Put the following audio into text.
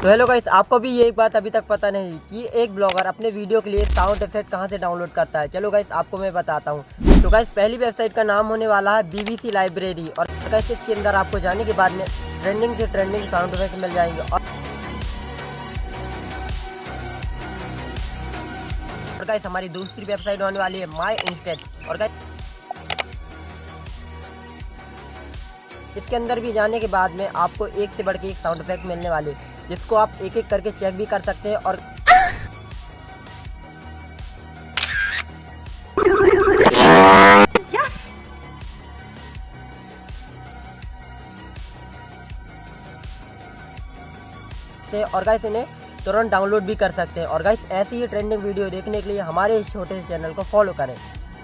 तो hello guys, आपको भी यही बात अभी तक पता नहीं कि एक ब्लॉगर अपने वीडियो के लिए साउंड इफेक्ट कहां से डाउनलोड करता है। चलो गाइस, आपको मैं बताता हूं। तो गाइस, पहली वेबसाइट का नाम होने वाला है बीबीसी लाइब्रेरी। और गाइस, इसके अंदर आपको जाने के बाद में ट्रेंडिंग से ट्रेंडिंग साउंड इफेक्ट मिल जाएंगे। और गाइस, हमारी दूसरी वेबसाइट होने वाली है माई इंस्टेंट। और गाइस, इसके अंदर भी जाने के बाद में आपको एक से बढ़ के एक साउंड इफेक्ट मिलने वाले, जिसको आप एक एक करके चेक भी कर सकते हैं। और गाइस, इन्हें तुरंत डाउनलोड भी कर सकते हैं। और गाइस, ऐसी ही ट्रेंडिंग वीडियो देखने के लिए हमारे इस छोटे से चैनल को फॉलो करें।